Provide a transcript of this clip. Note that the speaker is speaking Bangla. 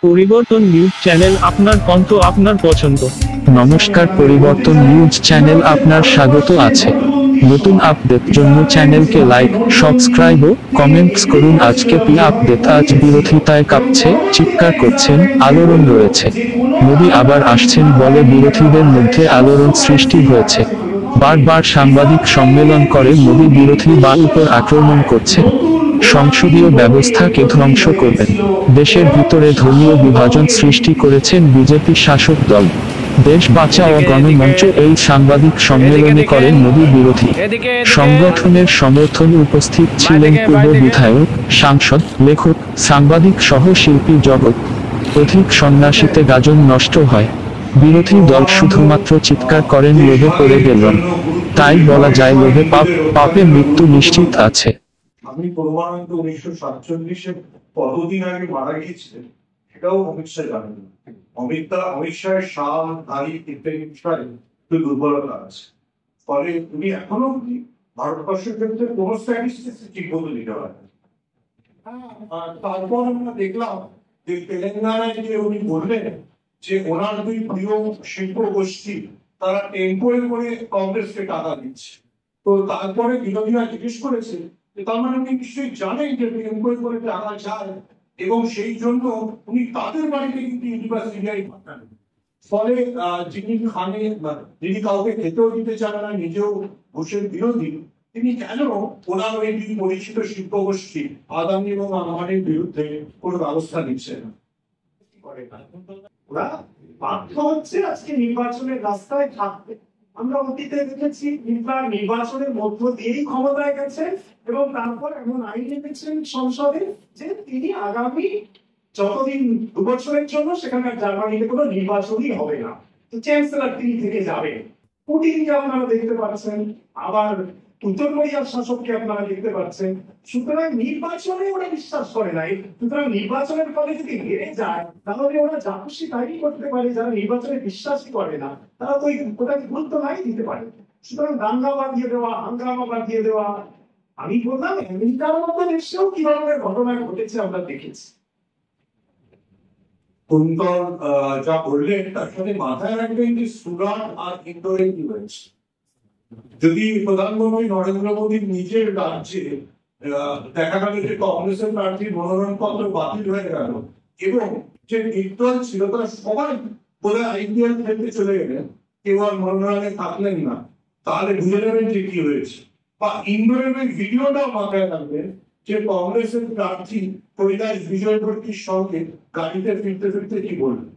পরিবর্তন নিউজ চ্যানেল আপনার কণ্ঠ আপনার পছন্দ। নমস্কার, পরিবর্তন নিউজ চ্যানেল আপনার স্বাগত আছে। নতুন আপডেট জন্য চ্যানেলকে লাইক, সাবস্ক্রাইব ও কমেন্টস করুন। আজকে পি আপডেট। আজ বিরোধিতায় কাঁপছে, চিৎকার করছেন, আলোড়ন রয়েছে। মোদি আবার আসছেন বলে বিরোধীদের মধ্যে আলোড়ন সৃষ্টি হয়েছে। বারবার সাংবাদিক সম্মেলন করে মোদি বিরোধী বা উপর আক্রমণ করছেন। সংসদীয় ব্যবস্থাকে ধ্বংস করবেন। দেশের ভিতরে ধর্মীয় বিভাজন সৃষ্টি করেছেন বিজেপি শাসক দল। দেশ বাঁচাও গণমঞ্চ এই সাংবাদিক সম্মেলনে করেন মোদি বিরোধী সংগঠনের সমর্থনে উপস্থিত ছিলেন পূর্ব বিধায়ক, সাংসদ, লেখক, সাংবাদিক সহ শিল্পী জগৎ। অধিক সন্ন্যাসীতে গাজন নষ্ট হয়। বিরোধী দল শুধুমাত্র চিৎকার করেন লোভে পড়ে গেলেন। তাই বলা যায় লোভে পাপে মৃত্যু নিশ্চিত আছে। আমি পরমানন্দ 1947-এ কতদিন আগে মারা গিয়েছিলেন সেটাও অমিত শাহ জানেন না। অমিত শাহের সাল তারিখ ইত্যাদি বিষয়ে একটু দুর্বলতা আছে। ফলে উনি এখনো ভারতবর্ষের ক্ষেত্রে কোনো স্ট্যাটিস্টিক্স ঠিক মতো দিতে পারেন। তারপর আমরা দেখলাম যে তেলেঙ্গানায় যে উনি বললেন যে ওনার দুই প্রিয় শিল্প গোষ্ঠী তারা টেম্পোয়ে করে কংগ্রেসকে টাকা দিচ্ছে। তো তারপরে বিরোধীরা জিজ্ঞেস করেছে তার মানে উনি নিশ্চয়ই জানেন যে টেম্পোয়ে করে টাকা যায় এবং সেই জন্য উনি তাদের বাড়িতে কিন্তু ইউনিভার্সিটি পাঠান। ফলে যিনি কাউকে খেতেও দিতে চান না, নিজেও ঘুষের বিরোধী, তিনি কেন ওনার ওই দুই পরিচিত শিল্প গোষ্ঠী আদানি এবং আম্বানির বিরুদ্ধে কোনো ব্যবস্থা নিচ্ছে না? ওরা বাধ্য হচ্ছে আজকে নির্বাচনের রাস্তায় থাকতে। আমরা অতীতে দেখেছি নির্বাচনের মধ্য দিয়েই ক্ষমতায় গেছে এবং তারপর এমন আইন এনেছেন সংসদে যে তিনি আগামী যতদিন 2 বছরের জন্য সেখানকার জার্মানিতে কোনো নির্বাচনই হবে না, তো চ্যান্সেলর তিনি থেকে যাবেন। পুতিনকে আপনারা দেখতে পাচ্ছেন, আবার উত্তর কোরিয়ার শাসককে আপনারা দেখতে পাচ্ছেন। সুতরাং নির্বাচনে ওরা বিশ্বাস করে নাই। সুতরাং নির্বাচনের ফলে যদি হেরে যায় তাহলে ওরা যা খুশি তাই করতে পারে। যারা নির্বাচনে বিশ্বাসই করে না তারা তো ওটাকে গুরুত্ব নাই দিতে পারে। সুতরাং দাঙ্গা বাঁধিয়ে দেওয়া, হাঙ্গামা বাঁধিয়ে দেওয়া, আমি বললাম আমেরিকার মতো দেশেও কি ধরনের ঘটনা ঘটেছে আমরা দেখেছি। কুন্তল যা বললেন তার সাথে মাথায় রাখবেন যে সুরাট আর ইন্দোরে কি হয়েছে। যদি প্রধানমন্ত্রী নরেন্দ্র মোদীর নিজের রাজ্যে দেখা গেল যে কংগ্রেসের প্রার্থীর মনোনয়ন পত্র বাতিল হয়ে গেল এবং যে নির্দল ছিল তারা সবাই বোধহয় আইপিএল খেলতে চলে গেলেন, কেউ আর মনোনয়নে থাকলেন না, তাহলে বুঝে নেবেন যে কি হয়েছে। বা ইন্দোরের ভিডিওটাও মাথায় রাখবেন যে কংগ্রেসের প্রার্থী কৈলাস বিজয়বর্গীর সঙ্গে গাড়িতে ফিরতে ফিরতে কি বললেন।